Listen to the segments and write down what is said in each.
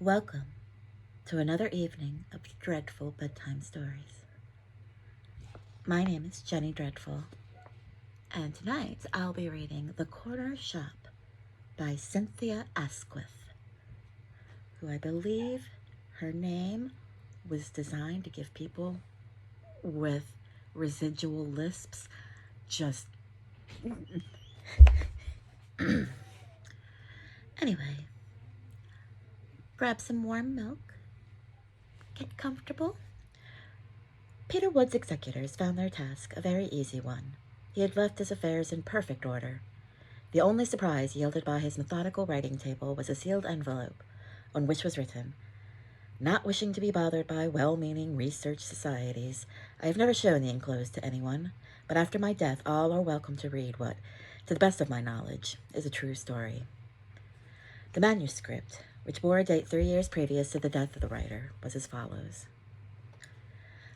Welcome to another evening of dreadful bedtime stories. My name is Jenny Dreadful, and tonight I'll be reading The Corner Shop by Cynthia Asquith, who I believe her name was designed to give people with residual lisps just... Anyway, grab some warm milk, get comfortable. Peter Wood's executors found their task a very easy one. He had left his affairs in perfect order. The only surprise yielded by his methodical writing table was a sealed envelope on which was written, "Not wishing to be bothered by well-meaning research societies, I have never shown the enclosed to anyone, but after my death all are welcome to read what, to the best of my knowledge, is a true story." The manuscript, which bore a date 3 years previous to the death of the writer, was as follows.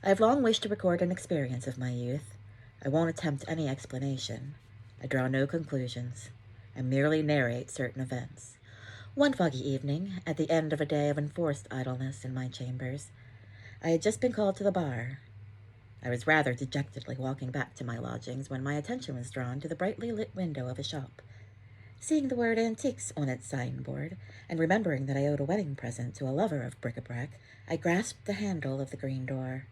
I have long wished to record an experience of my youth. I won't attempt any explanation. I draw no conclusions. I merely narrate certain events. One foggy evening, at the end of a day of enforced idleness in my chambers, I had just been called to the bar. I was rather dejectedly walking back to my lodgings when my attention was drawn to the brightly lit window of a shop. Seeing the word antiques on its signboard, and remembering that I owed a wedding present to a lover of bric-a-brac, I grasped the handle of the green door.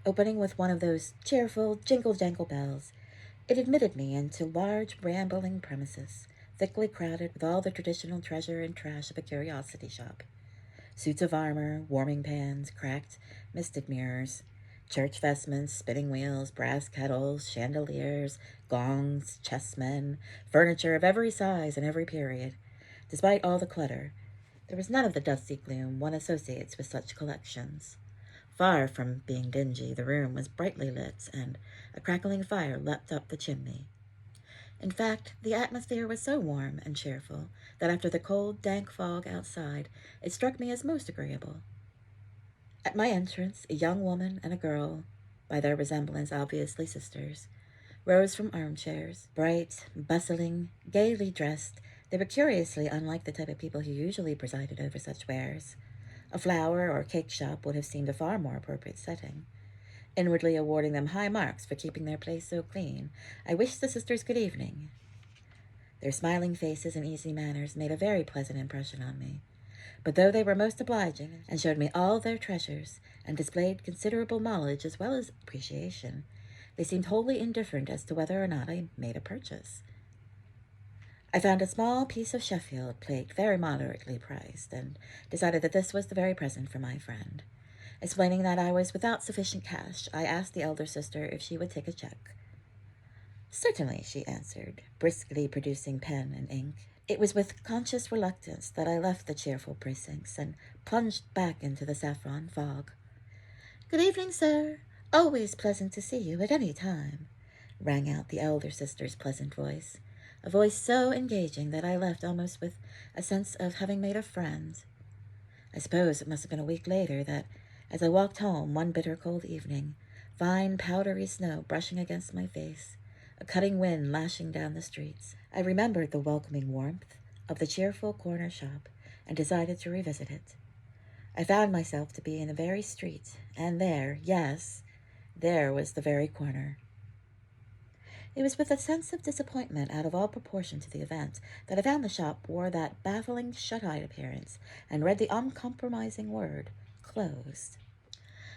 Opening with one of those cheerful jingle-jangle bells, it admitted me into large, rambling premises, thickly crowded with all the traditional treasure and trash of a curiosity shop. Suits of armor, warming pans, cracked, misted mirrors, church vestments, spinning wheels, brass kettles, chandeliers, gongs, chessmen, furniture of every size and every period. Despite all the clutter, there was none of the dusty gloom one associates with such collections. Far from being dingy, the room was brightly lit, and a crackling fire leapt up the chimney. In fact, the atmosphere was so warm and cheerful that after the cold, dank fog outside, it struck me as most agreeable. At my entrance, a young woman and a girl, by their resemblance obviously sisters, rose from armchairs. Bright, bustling, gaily dressed, they were curiously unlike the type of people who usually presided over such wares. A flower or cake shop would have seemed a far more appropriate setting. Inwardly awarding them high marks for keeping their place so clean, I wished the sisters good evening. Their smiling faces and easy manners made a very pleasant impression on me. But though they were most obliging and showed me all their treasures and displayed considerable knowledge as well as appreciation, they seemed wholly indifferent as to whether or not I made a purchase. I found a small piece of Sheffield plate very moderately priced, and decided that this was the very present for my friend. Explaining that I was without sufficient cash, I asked the elder sister if she would take a check. "Certainly," she answered, briskly producing pen and ink. It was with conscious reluctance that I left the cheerful precincts and plunged back into the saffron fog. "Good evening, sir. Always pleasant to see you at any time," rang out the elder sister's pleasant voice, a voice so engaging that I left almost with a sense of having made a friend. I suppose it must have been a week later that, as I walked home one bitter cold evening, fine powdery snow brushing against my face, a cutting wind lashing down the streets, I remembered the welcoming warmth of the cheerful corner shop and decided to revisit it. I found myself to be in the very street, and there, yes, there was the very corner. It was with a sense of disappointment out of all proportion to the event that I found the shop wore that baffling shut-eyed appearance and read the uncompromising word, "Closed."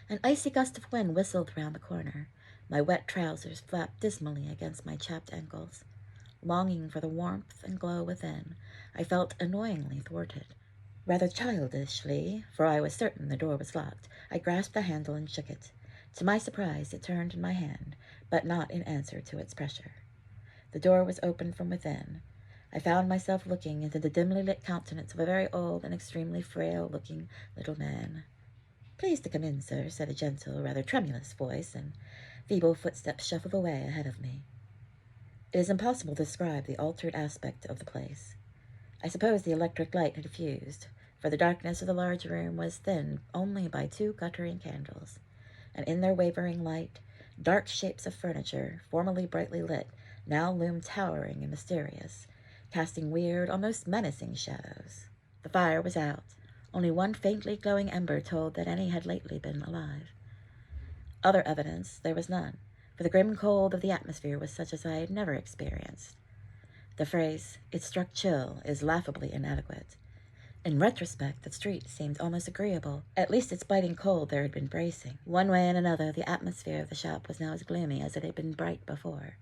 An icy gust of wind whistled round the corner. My wet trousers flapped dismally against my chapped ankles. Longing for the warmth and glow within, I felt annoyingly thwarted. Rather childishly, for I was certain the door was locked, I grasped the handle and shook it. To my surprise, it turned in my hand, but not in answer to its pressure. The door was open from within. I found myself looking into the dimly lit countenance of a very old and extremely frail-looking little man. "Please to come in, sir," said a gentle, rather tremulous voice, and feeble footsteps shuffled away ahead of me. It is impossible to describe the altered aspect of the place. I suppose the electric light had fused, for the darkness of the large room was thinned only by 2 guttering candles, and in their wavering light, dark shapes of furniture, formerly brightly lit, now loomed towering and mysterious, casting weird, almost menacing shadows. The fire was out. Only one faintly glowing ember told that any had lately been alive. Other evidence there was none, for the grim cold of the atmosphere was such as I had never experienced. The phrase, "it struck chill," is laughably inadequate. In retrospect, the street seemed almost agreeable. At least its biting cold there had been bracing. One way and another, the atmosphere of the shop was now as gloomy as it had been bright before.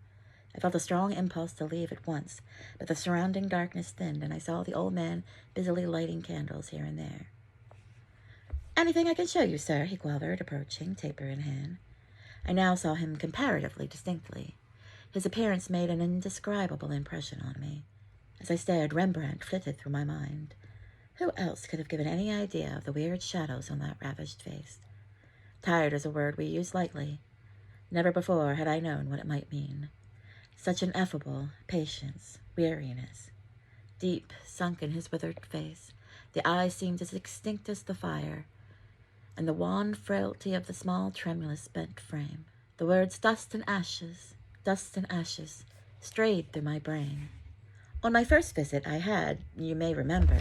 I felt a strong impulse to leave at once, but the surrounding darkness thinned, and I saw the old man busily lighting candles here and there. "Anything I can show you, sir?" he quavered, approaching, taper in hand. I now saw him comparatively distinctly. His appearance made an indescribable impression on me. As I stared, Rembrandt flitted through my mind. Who else could have given any idea of the weird shadows on that ravaged face? Tired is a word we use lightly. Never before had I known what it might mean. Such ineffable patience, weariness. Deep sunk in his withered face, the eyes seemed as extinct as the fire, and the wan frailty of the small, tremulous, bent frame. The words dust and ashes, strayed through my brain. On my first visit I had, you may remember,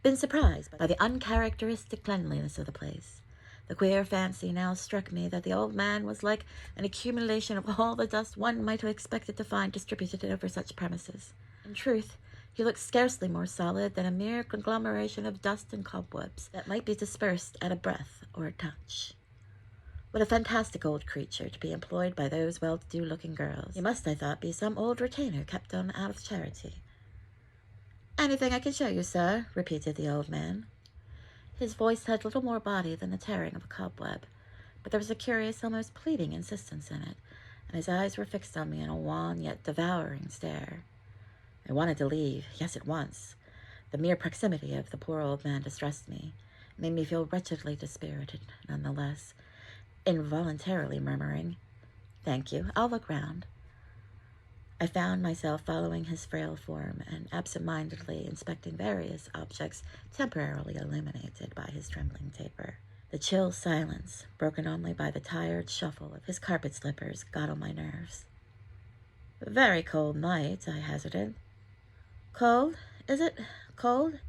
been surprised by the uncharacteristic cleanliness of the place. The queer fancy now struck me that the old man was like an accumulation of all the dust one might have expected to find distributed over such premises. In truth, he looked scarcely more solid than a mere conglomeration of dust and cobwebs that might be dispersed at a breath or a touch. What a fantastic old creature to be employed by those well-to-do-looking girls. He must, I thought, be some old retainer kept on out of charity. "Anything I can show you, sir?" repeated the old man. His voice had little more body than the tearing of a cobweb, but there was a curious, almost pleading insistence in it, and his eyes were fixed on me in a wan yet devouring stare. I wanted to leave, yes, at once. The mere proximity of the poor old man distressed me, made me feel wretchedly dispirited, nonetheless, involuntarily murmuring, "Thank you, I'll look round." I found myself following his frail form and absent-mindedly inspecting various objects temporarily illuminated by his trembling taper. The chill silence, broken only by the tired shuffle of his carpet slippers, got on my nerves. "Very cold night," I hazarded. "Cold? Is it? Cold?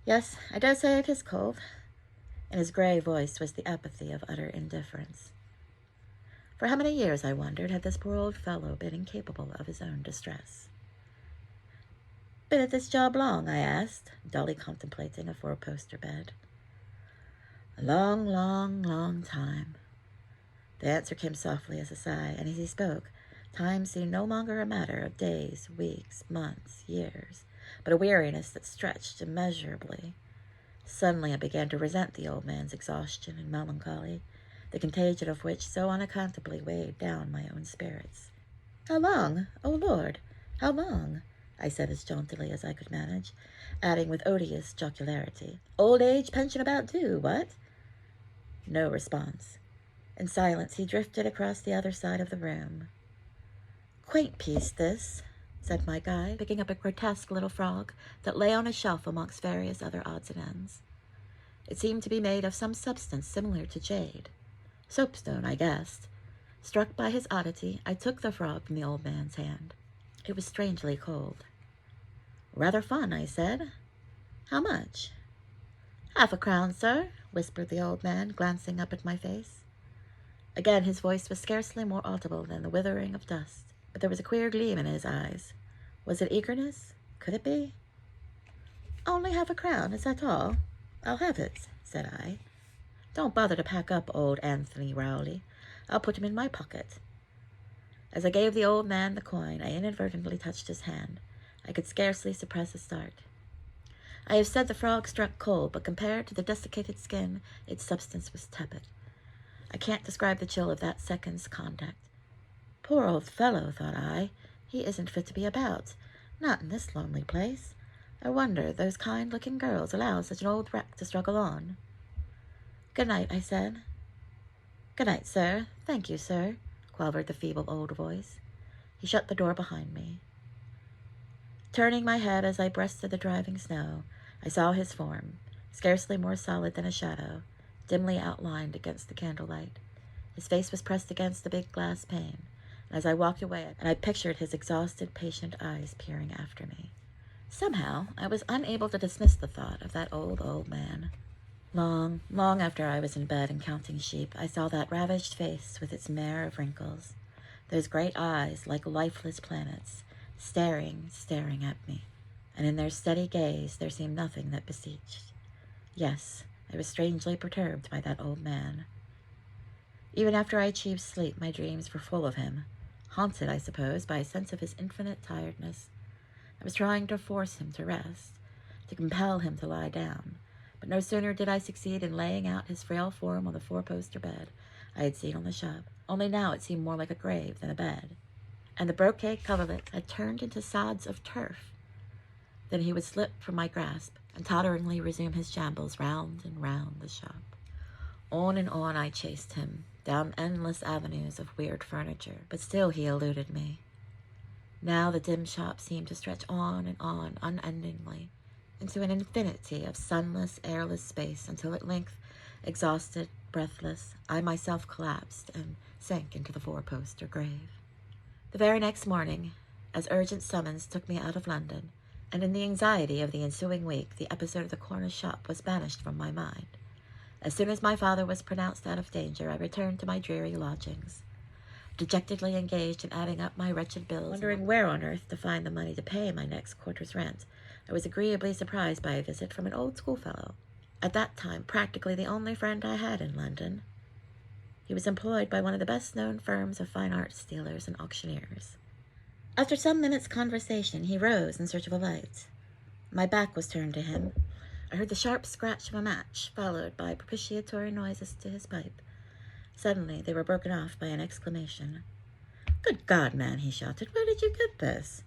Yes, I dare say it is cold." In his grey voice was the apathy of utter indifference. For how many years, I wondered, had this poor old fellow been incapable of his own distress? "Been at this job long?" I asked, dully contemplating a four-poster bed. "A long, long, long time." The answer came softly as a sigh, and as he spoke, time seemed no longer a matter of days, weeks, months, years, but a weariness that stretched immeasurably. Suddenly I began to resent the old man's exhaustion and melancholy, the contagion of which so unaccountably weighed down my own spirits. "How long? Oh, Lord, how long?" I said as jauntily as I could manage, adding with odious jocularity, "Old age pension about due, what?" No response. In silence he drifted across the other side of the room. "Quaint piece, this," said my guide, picking up a grotesque little frog that lay on a shelf amongst various other odds and ends. It seemed to be made of some substance similar to jade. Soapstone, I guessed. Struck by his oddity, I took the frog from the old man's hand. It was strangely cold. "Rather fun," I said. "How much?" "half-a-crown, sir," whispered the old man, glancing up at my face. Again his voice was scarcely more audible than the withering of dust, but there was a queer gleam in his eyes. Was it eagerness? Could it be? "Only half-a-crown, is that all? I'll have it," said I. "Don't bother to pack up old Anthony Rowley. I'll put him in my pocket." As I gave the old man the coin, I inadvertently touched his hand. I could scarcely suppress a start. I have said the frog struck cold, but compared to the desiccated skin, its substance was tepid. I can't describe the chill of that second's contact. Poor old fellow, thought I. He isn't fit to be about. Not in this lonely place. I wonder those kind-looking girls allow such an old wreck to struggle on. "Good night," I said. "Good night, sir. Thank you, sir," quavered the feeble old voice. He shut the door behind me. Turning my head as I breasted the driving snow, I saw his form, scarcely more solid than a shadow, dimly outlined against the candlelight. His face was pressed against the big glass pane, and as I walked away, I pictured his exhausted, patient eyes peering after me. Somehow, I was unable to dismiss the thought of that old man. Long, long after I was in bed and counting sheep, I saw that ravaged face with its mare of wrinkles, those great eyes like lifeless planets, staring at me, and in their steady gaze there seemed nothing that beseeched. Yes, I was strangely perturbed by that old man. Even after I achieved sleep, my dreams were full of him, haunted, I suppose, by a sense of his infinite tiredness. I was trying to force him to rest, to compel him to lie down, but no sooner did I succeed in laying out his frail form on the four-poster bed I had seen on the shop, only now it seemed more like a grave than a bed, and the brocade coverlet had turned into sods of turf. Then he would slip from my grasp and totteringly resume his shambles round and round the shop. On and on I chased him, down endless avenues of weird furniture, but still he eluded me. Now the dim shop seemed to stretch on and on unendingly, into an infinity of sunless, airless space, until at length, exhausted, breathless, I myself collapsed and sank into the four-poster grave. The very next morning, as urgent summons took me out of London, and in the anxiety of the ensuing week, the episode of the corner shop was banished from my mind. As soon as my father was pronounced out of danger, I returned to my dreary lodgings, dejectedly engaged in adding up my wretched bills, wondering where on earth to find the money to pay my next quarter's rent. I was agreeably surprised by a visit from an old schoolfellow, at that time practically the only friend I had in London. He was employed by one of the best-known firms of fine arts dealers and auctioneers. After some minutes' conversation, he rose in search of a light. My back was turned to him. I heard the sharp scratch of a match, followed by propitiatory noises to his pipe. Suddenly, they were broken off by an exclamation. "Good God, man," he shouted, "where did you get this?"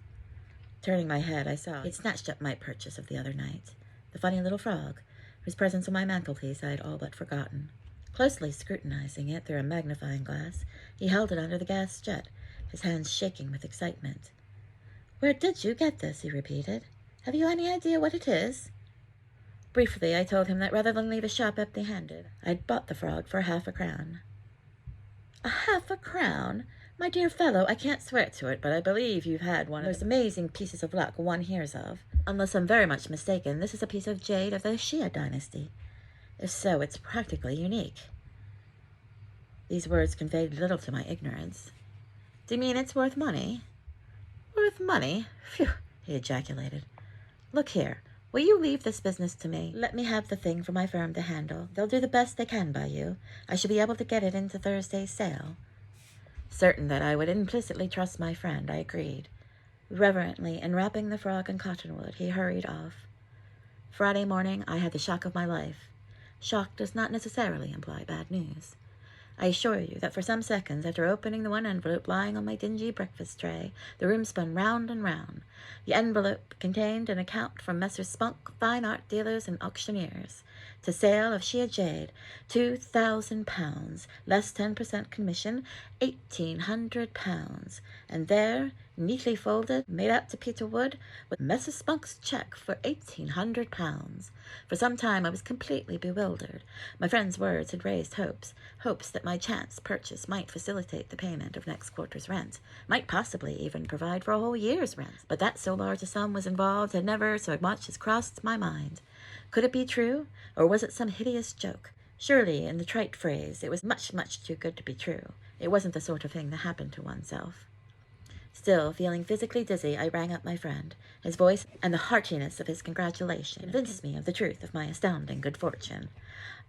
Turning my head, I saw he had snatched up my purchase of the other night, the funny little frog, whose presence on my mantelpiece I had all but forgotten. Closely scrutinizing it through a magnifying glass, he held it under the gas jet, his hands shaking with excitement. "Where did you get this?" he repeated. "Have you any idea what it is?" Briefly, I told him that rather than leave a shop empty-handed, I had bought the frog for £0.50. £0.50? My dear fellow, I can't swear to it, but I believe you've had one of the most amazing pieces of luck one hears of. Unless I'm very much mistaken, this is a piece of jade of the Shia dynasty. If so, it's practically unique. These words conveyed little to my ignorance. "Do you mean it's worth money?" "Worth money? Phew!" he ejaculated. "Look here. Will you leave this business to me? Let me have the thing for my firm to handle. They'll do the best they can by you. I should be able to get it into Thursday's sale." Certain that I would implicitly trust my friend, I agreed. Reverently enwrapping the frog in cottonwood, he hurried off. Friday morning, I had the shock of my life. Shock does not necessarily imply bad news. I assure you that for some seconds, after opening the one envelope lying on my dingy breakfast tray, the room spun round and round. The envelope contained an account from Messrs. Spunk, fine art dealers and auctioneers, to sale of Shia jade, £2,000, less 10% commission, £1,800, and there, neatly folded, made out to Peter Wood, with Messrs. Spunk's cheque for £1,800. For some time I was completely bewildered. My friend's words had raised hopes that my chance purchase might facilitate the payment of next quarter's rent, might possibly even provide for a whole year's rent. But that so large a sum was involved had never so much as crossed my mind. Could it be true, or was it some hideous joke? Surely, in the trite phrase, it was much, much too good to be true. It wasn't the sort of thing that happened to oneself. Still, feeling physically dizzy, I rang up my friend. His voice and the heartiness of his congratulation convinced me of the truth of my astounding good fortune.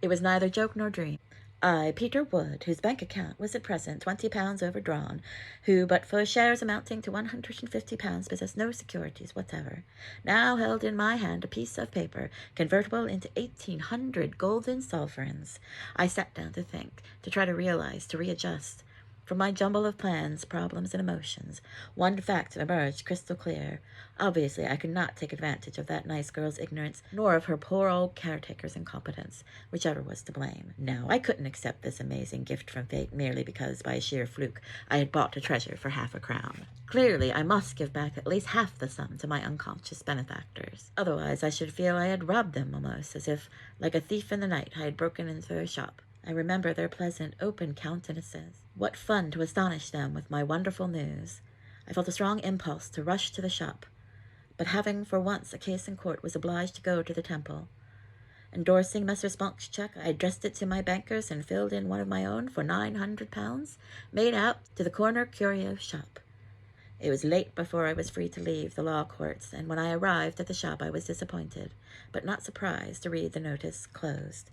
It was neither joke nor dream. I, Peter Wood, whose bank account was at present £20 overdrawn, who, but for shares amounting to £150, possessed no securities whatever, now held in my hand a piece of paper convertible into 1,800 golden sovereigns. I sat down to think, to try to realize, to readjust. From my jumble of plans, problems, and emotions, one fact emerged crystal clear. Obviously, I could not take advantage of that nice girl's ignorance, nor of her poor old caretaker's incompetence, whichever was to blame. No, I couldn't accept this amazing gift from fate merely because, by a sheer fluke, I had bought a treasure for £0.50. Clearly, I must give back at least half the sum to my unconscious benefactors. Otherwise, I should feel I had robbed them almost, as if, like a thief in the night, I had broken into their shop. I remember their pleasant, open countenances. What fun to astonish them with my wonderful news. I felt a strong impulse to rush to the shop, but having for once a case in court, was obliged to go to the Temple. Endorsing Messer Spunk's check, I addressed it to my bankers and filled in one of my own for £900, made out to the corner curio shop. It was late before I was free to leave the law courts, and when I arrived at the shop I was disappointed, but not surprised to read the notice closed.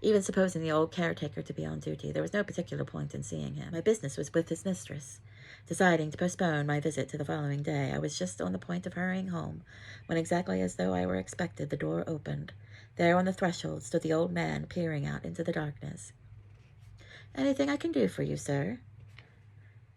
Even supposing the old caretaker to be on duty, there was no particular point in seeing him. My business was with his mistress. Deciding to postpone my visit to the following day, I was just on the point of hurrying home, when exactly as though I were expected, the door opened. There on the threshold stood the old man, peering out into the darkness. "Anything I can do for you, sir?"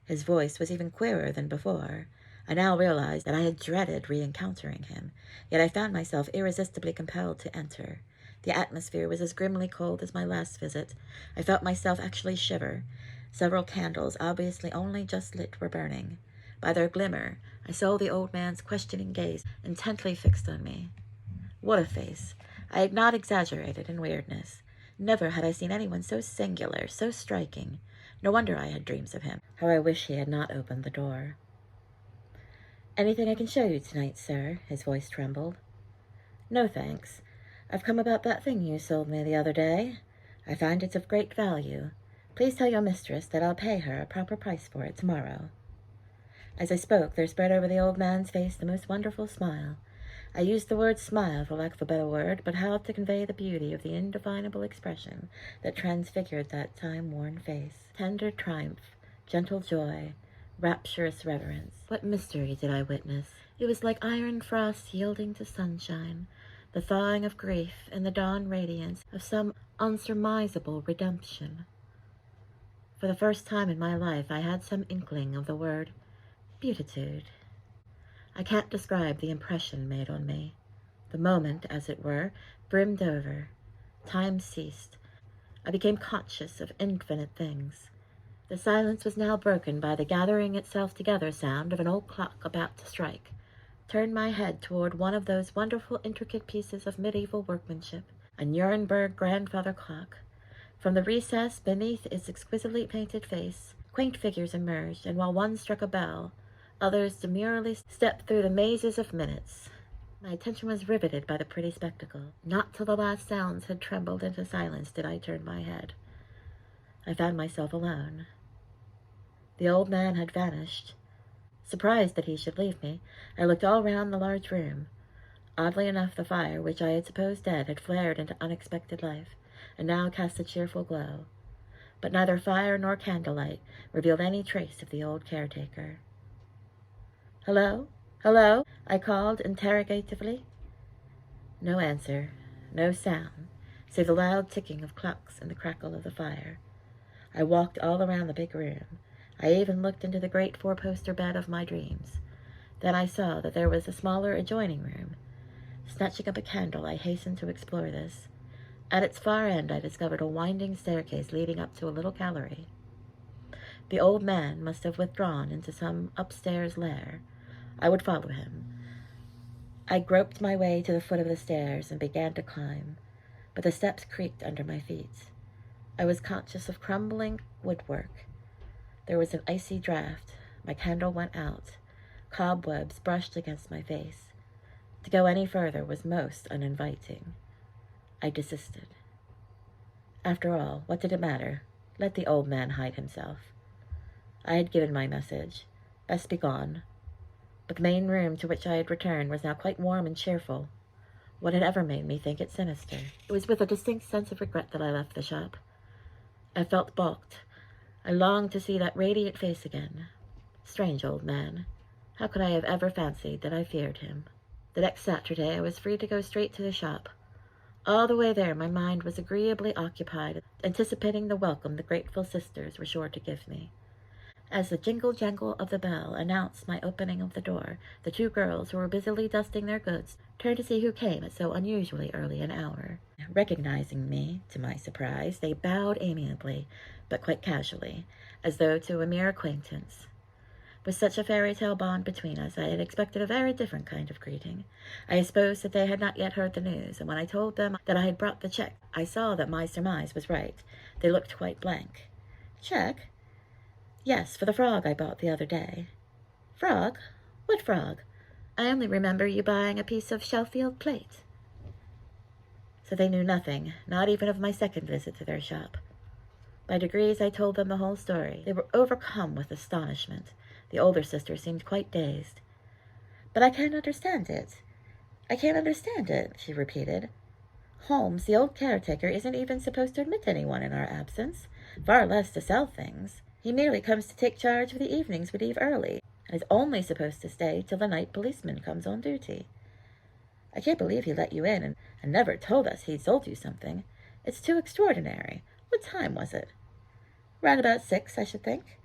His voice was even queerer than before. I now realized that I had dreaded re-encountering him, yet I found myself irresistibly compelled to enter. The atmosphere was as grimly cold as my last visit. I felt myself actually shiver. Several candles, obviously only just lit, were burning. By their glimmer, I saw the old man's questioning gaze intently fixed on me. What a face! I had not exaggerated in weirdness. Never had I seen anyone so singular, so striking. No wonder I had dreams of him. How I wish he had not opened the door. "Anything I can show you tonight, sir?" His voice trembled. "No, thanks. I've come about that thing you sold me the other day. I find it's of great value. Please tell your mistress that I'll pay her a proper price for it tomorrow." As I spoke, there spread over the old man's face the most wonderful smile. I used the word smile for lack of a better word, but how to convey the beauty of the indefinable expression that transfigured that time-worn face? Tender triumph, gentle joy, rapturous reverence. What mystery did I witness? It was like iron frost yielding to sunshine, the thawing of grief in the dawn radiance of some unsurmisable redemption. For the first time in my life I had some inkling of the word beatitude. I can't describe the impression made on me. The moment, as it were, brimmed over. Time ceased. I became conscious of infinite things. The silence was now broken by the gathering itself together sound of an old clock about to strike. Turned my head toward one of those wonderful intricate pieces of medieval workmanship, a Nuremberg grandfather clock. From the recess beneath its exquisitely painted face, quaint figures emerged, and while one struck a bell, others demurely stepped through the mazes of minutes. My attention was riveted by the pretty spectacle. Not till the last sounds had trembled into silence did I turn my head. I found myself alone. The old man had vanished. Surprised that he should leave me, I looked all round the large room. Oddly enough, the fire, which I had supposed dead, had flared into unexpected life, and now cast a cheerful glow. But neither fire nor candlelight revealed any trace of the old caretaker. "Hello? Hello?" I called interrogatively. No answer, no sound, save the loud ticking of clocks and the crackle of the fire. I walked all around the big room. I even looked into the great four-poster bed of my dreams. Then I saw that there was a smaller adjoining room. Snatching up a candle, I hastened to explore this. At its far end I discovered a winding staircase leading up to a little gallery. The old man must have withdrawn into some upstairs lair. I would follow him. I groped my way to the foot of the stairs and began to climb, but the steps creaked under my feet. I was conscious of crumbling woodwork. There was an icy draught. My candle went out. Cobwebs brushed against my face. To go any further was most uninviting. I desisted. After all, what did it matter? Let the old man hide himself. I had given my message. Best be gone. But the main room to which I had returned was now quite warm and cheerful. What had ever made me think it sinister? It was with a distinct sense of regret that I left the shop. I felt balked. I longed to see that radiant face again. Strange old man. How could I have ever fancied that I feared him? The next Saturday I was free to go straight to the shop. All the way there my mind was agreeably occupied, anticipating the welcome the grateful sisters were sure to give me. As the jingle-jangle of the bell announced my opening of the door, the two girls, who were busily dusting their goods, turned to see who came at so unusually early an hour. Recognizing me, to my surprise, they bowed amiably, but quite casually, as though to a mere acquaintance. With such a fairy-tale bond between us, I had expected a very different kind of greeting. I supposed that they had not yet heard the news, and when I told them that I had brought the check, I saw that my surmise was right. They looked quite blank. "Check?" "Yes, for the frog I bought the other day." "Frog? What frog?" I only remember you buying a piece of Sheffield plate." So they knew nothing, not even of my second visit to their shop. By degrees I told them the whole story. They were overcome with astonishment. The older sister seemed quite dazed. "But I can't understand it. I can't understand it," she repeated. "Holmes, the old caretaker, isn't even supposed to admit anyone in our absence, far less to sell things. He merely comes to take charge of the evenings we leave early, and is only supposed to stay till the night policeman comes on duty. I can't believe he let you in and never told us he'd sold you something. It's too extraordinary. What time was it?" "Round about 6, I should think."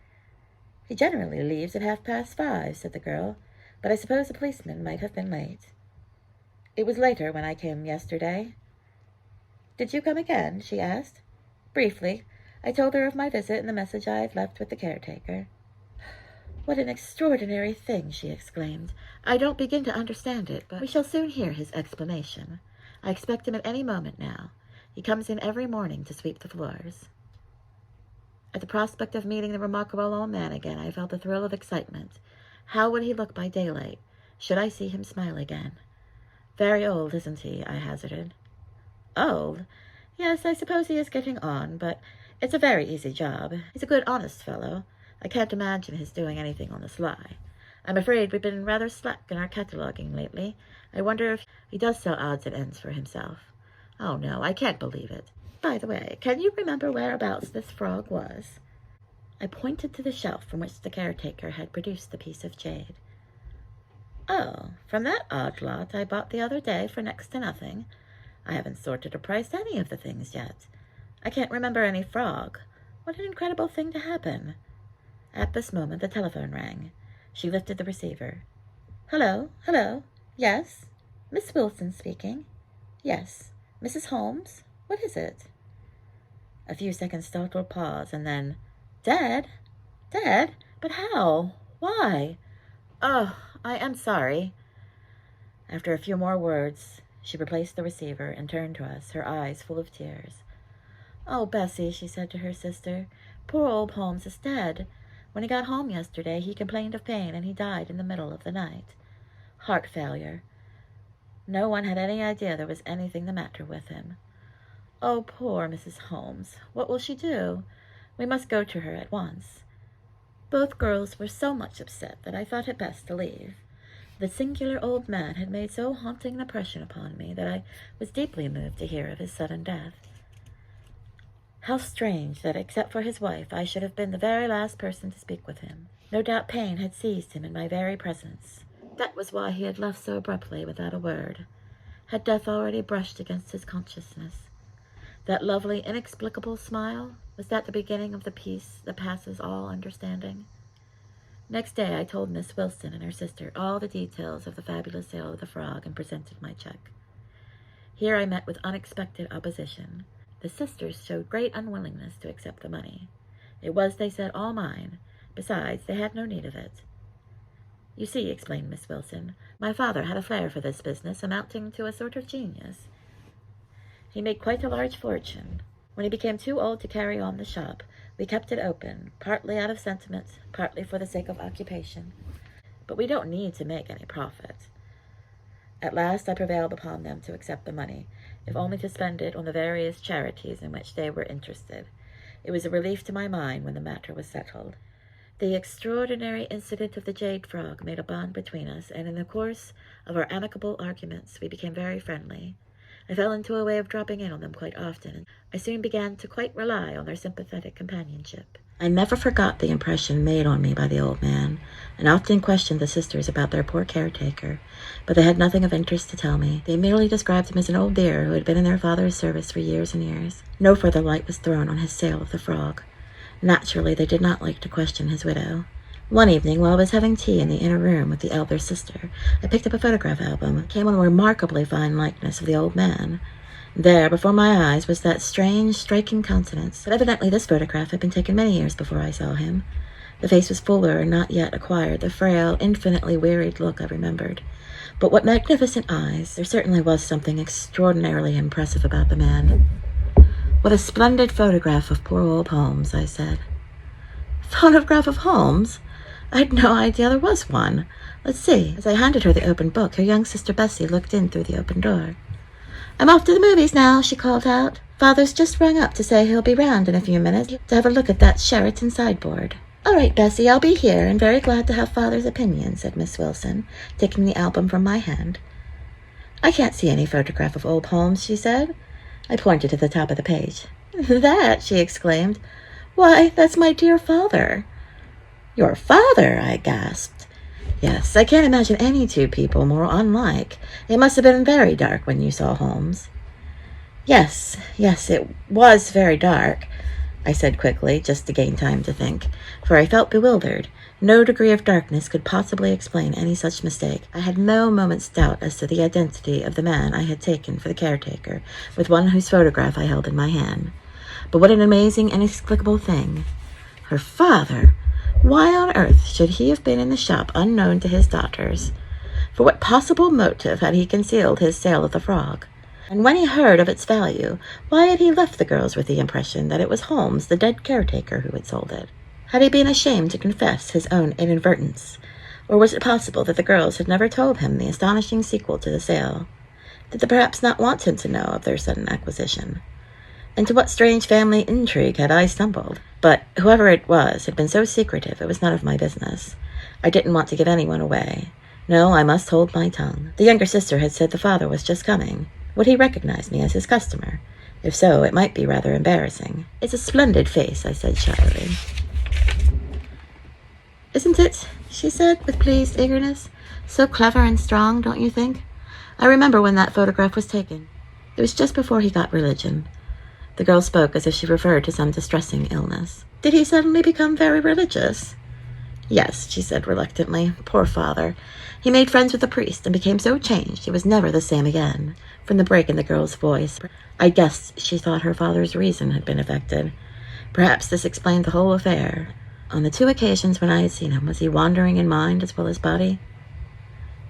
"He generally leaves at 5:30, said the girl, "but I suppose the policeman might have been late." "It was later when I came yesterday." "Did you come again?" she asked. "Briefly. I told her of my visit and the message I had left with the caretaker." "What an extraordinary thing!" she exclaimed. "I don't begin to understand it, but we shall soon hear his explanation. I expect him at any moment now. He comes in every morning to sweep the floors." At the prospect of meeting the remarkable old man again, I felt a thrill of excitement. How would he look by daylight? Should I see him smile again? "Very old, isn't he?" I hazarded. "Old? Yes, I suppose he is getting on, but it's a very easy job. He's a good, honest fellow. I can't imagine his doing anything on the sly. I'm afraid we've been rather slack in our cataloguing lately. I wonder if he does sell odds and ends for himself. Oh, no, I can't believe it. By the way, can you remember whereabouts this frog was?" I pointed to the shelf from which the caretaker had produced the piece of jade. "Oh, from that odd lot I bought the other day for next to nothing. I haven't sorted or priced any of the things yet. I can't remember any frog. What an incredible thing to happen." At this moment the telephone rang. She lifted the receiver. "Hello, hello. Yes? Miss Wilson speaking. Yes. Mrs. Holmes? What is it?" A few seconds' startled pause, and then, "Dead? Dead? But how? Why? Oh, I am sorry." After a few more words, she replaced the receiver and turned to us, her eyes full of tears. "Oh, Bessie," she said to her sister, "poor old Holmes is dead. When he got home yesterday, he complained of pain, and he died in the middle of the night. Heart failure. No one had any idea there was anything the matter with him. Oh, poor Mrs. Holmes. What will she do? We must go to her at once." Both girls were so much upset that I thought it best to leave. The singular old man had made so haunting an impression upon me that I was deeply moved to hear of his sudden death. How strange that, except for his wife, I should have been the very last person to speak with him. No doubt pain had seized him in my very presence. That was why he had left so abruptly without a word. Had death already brushed against his consciousness? That lovely, inexplicable smile, was that the beginning of the peace that passes all understanding? Next day I told Miss Wilson and her sister all the details of the fabulous sale of the frog and presented my check. Here I met with unexpected opposition. The sisters showed great unwillingness to accept the money. It was, they said, all mine. Besides, they had no need of it. "You see," explained Miss Wilson, "my father had a flair for this business, amounting to a sort of genius. He made quite a large fortune. When he became too old to carry on the shop, we kept it open, partly out of sentiment, partly for the sake of occupation. But we don't need to make any profit. At last I prevailed upon them to accept the money, if only to spend it on the various charities in which they were interested. It was a relief to my mind when the matter was settled. The extraordinary incident of the jade frog made a bond between us, and in the course of our amicable arguments we became very friendly. I fell into a way of dropping in on them quite often, and I soon began to quite rely on their sympathetic companionship. I never forgot the impression made on me by the old man, and often questioned the sisters about their poor caretaker, but they had nothing of interest to tell me. They merely described him as an old dear who had been in their father's service for years and years. No further light was thrown on his sale of the frog. Naturally, they did not like to question his widow. One evening, while I was having tea in the inner room with the elder sister, I picked up a photograph album and came on a remarkably fine likeness of the old man. There, before my eyes, was that strange, striking countenance. But evidently this photograph had been taken many years before I saw him. The face was fuller and not yet acquired the frail, infinitely wearied look I remembered. But what magnificent eyes! There certainly was something extraordinarily impressive about the man. "What a splendid photograph of poor old Holmes," I said. "Photograph of Holmes? I'd no idea there was one. Let's see. As I handed her the open book, her young sister Bessie looked in through the open door. I'm off to the movies now, she called out. Father's just rung up to say he'll be round in a few minutes to have a look at that Sheraton sideboard. All right, Bessie, I'll be here, and very glad to have Father's opinion, said Miss Wilson, taking the album from my hand. I can't see any photograph of old Holmes, she said. I pointed to the top of the page. That, she exclaimed. Why, that's my dear father. Your father, I gasped. Yes, I can't imagine any two people more unlike. It must have been very dark when you saw Holmes. Yes, it was very dark, I said quickly, just to gain time to think, for I felt bewildered. No degree of darkness could possibly explain any such mistake. I had no moment's doubt as to the identity of the man I had taken for the caretaker, with one whose photograph I held in my hand. But what an amazing, inexplicable thing. Her father! Why on earth should he have been in the shop unknown to his daughters? For what possible motive had he concealed his sale of the frog? And when he heard of its value, why had he left the girls with the impression that it was Holmes, the dead caretaker, who had sold it? Had he been ashamed to confess his own inadvertence? Or was it possible that the girls had never told him the astonishing sequel to the sale? Did they perhaps not want him to know of their sudden acquisition? Into what strange family intrigue had I stumbled? But whoever it was had been so secretive it was none of my business. I didn't want to give anyone away. No, I must hold my tongue. The younger sister had said the father was just coming. Would he recognize me as his customer? If so, it might be rather embarrassing. It's a splendid face, I said shyly. Isn't it? She said with pleased eagerness. So clever and strong, don't you think? I remember when that photograph was taken. It was just before he got religion. The girl spoke as if she referred to some distressing illness. Did he suddenly become very religious? Yes, she said reluctantly. Poor father. He made friends with the priest and became so changed he was never the same again. From the break in the girl's voice, I guessed she thought her father's reason had been affected. Perhaps this explained the whole affair. On the 2 occasions when I had seen him, was he wandering in mind as well as body?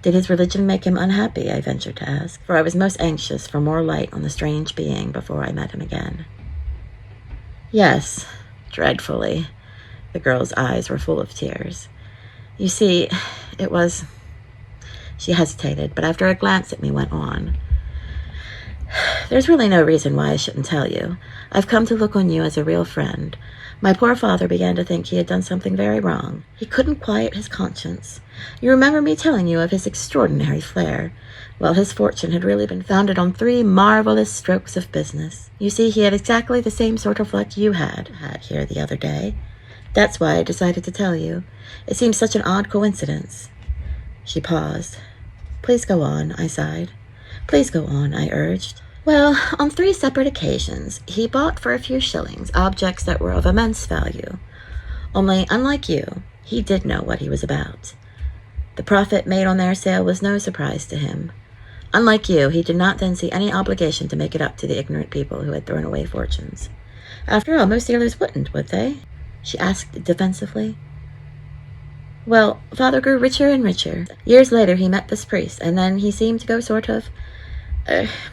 Did his religion make him unhappy, I ventured to ask, for I was most anxious for more light on the strange being before I met him again. Yes, dreadfully. The girl's eyes were full of tears. You see, it was... She hesitated, but after a glance at me went on. There's really no reason why I shouldn't tell you. I've come to look on you as a real friend. My poor father began to think he had done something very wrong. He couldn't quiet his conscience. You remember me telling you of his extraordinary flair. Well, his fortune had really been founded on 3 marvelous strokes of business. You see, he had exactly the same sort of luck you had here the other day. That's why I decided to tell you. It seems such an odd coincidence. She paused. Please go on, I sighed. Please go on, I urged. Well, on 3 separate occasions, he bought for a few shillings objects that were of immense value. Only, unlike you, he did know what he was about. The profit made on their sale was no surprise to him. Unlike you, he did not then see any obligation to make it up to the ignorant people who had thrown away fortunes. After all, most dealers wouldn't, would they? She asked defensively. Well, father grew richer and richer. Years later, he met this priest, and then he seemed to go sort of...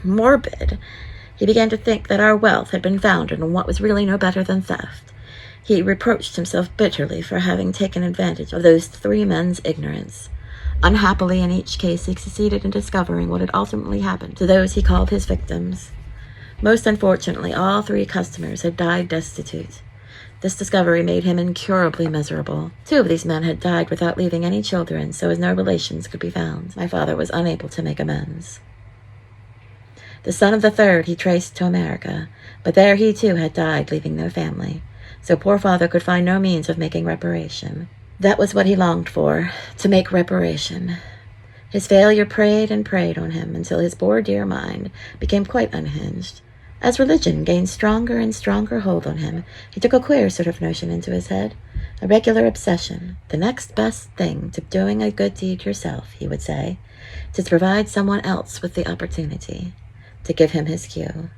morbid. He began to think that our wealth had been founded on what was really no better than theft. He reproached himself bitterly for having taken advantage of those 3 men's ignorance. Unhappily, in each case, he succeeded in discovering what had ultimately happened to those he called his victims. Most unfortunately, all 3 customers had died destitute. This discovery made him incurably miserable. 2 of these men had died without leaving any children, so as no relations could be found, my father was unable to make amends. The son of the 3rd he traced to America, but there he too had died, leaving no family, so poor father could find no means of making reparation. That was what he longed for, to make reparation. His failure preyed and preyed on him until his poor dear mind became quite unhinged. As religion gained stronger and stronger hold on him, he took a queer sort of notion into his head, a regular obsession. The next best thing to doing a good deed yourself, he would say, is to provide someone else with the opportunity, to give him his cue.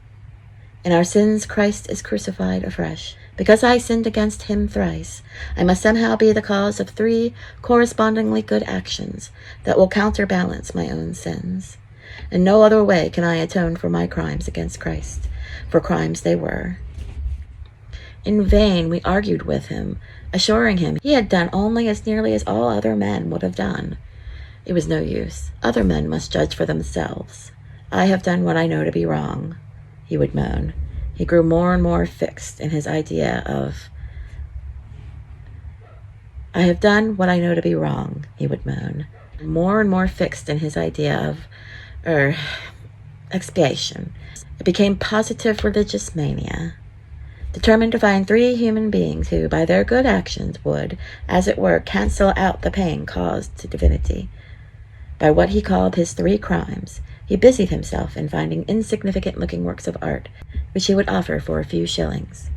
In our sins Christ is crucified afresh. Because I sinned against him thrice, I must somehow be the cause of 3 correspondingly good actions that will counterbalance my own sins. In no other way can I atone for my crimes against Christ, for crimes they were. In vain we argued with him assuring him he had done only as nearly as all other men would have done. It was no use. Other men must judge for themselves. I have done what I know to be wrong, he would moan. He grew more and more fixed in his idea of... I have done what I know to be wrong, he would moan. More and more fixed in his idea of, expiation. It became positive religious mania. Determined to find 3 human beings who, by their good actions, would, as it were, cancel out the pain caused to divinity. By what he called his 3 crimes, he busied himself in finding insignificant-looking works of art, which he would offer for a few shillings.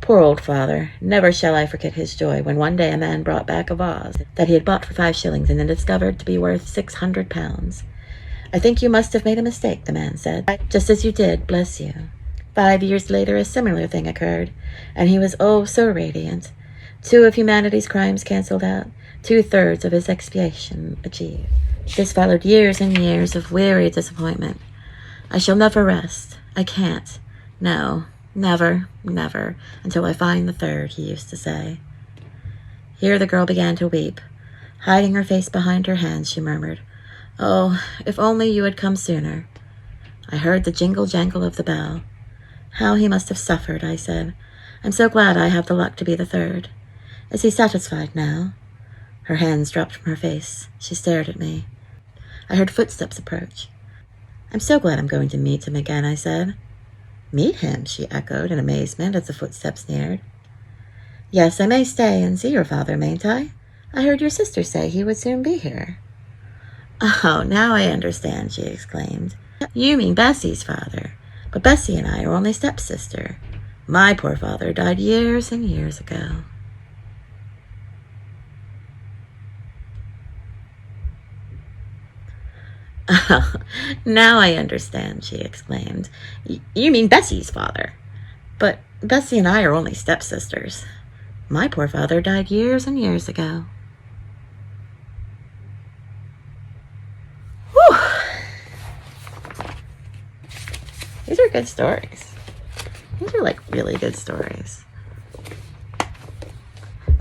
Poor old father, never shall I forget his joy when one day a man brought back a vase that he had bought for 5 shillings and then discovered to be worth £600. I think you must have made a mistake, the man said. Just as you did, bless you. 5 years later, a similar thing occurred, and he was oh so radiant. 2 of humanity's crimes cancelled out, 2/3 of his expiation achieved. This followed years and years of weary disappointment. I shall never rest. I can't. No, never, never, until I find the 3rd, he used to say. Here the girl began to weep. Hiding her face behind her hands, she murmured, Oh, if only you had come sooner. I heard the jingle-jangle of the bell. How he must have suffered, I said. I'm so glad I have the luck to be the 3rd. Is he satisfied now? Her hands dropped from her face. She stared at me. I heard footsteps approach. I'm so glad I'm going to meet him again, I said. Meet him, she echoed in amazement as the footsteps neared. Yes, I may stay and see your father, mayn't I? I heard your sister say he would soon be here. Oh, now I understand, she exclaimed. You mean Bessie's father. But Bessie and I are only stepsister. My poor father died years and years ago. Oh, now I understand, she exclaimed. You mean Bessie's father. But Bessie and I are only stepsisters. My poor father died years and years ago. Whew. These are good stories. These are like really good stories.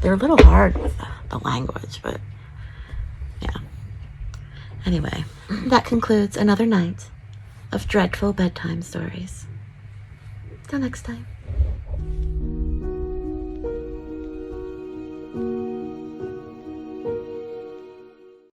They're a little hard with the language, but yeah. Anyway, that concludes another night of dreadful bedtime stories. Till next time.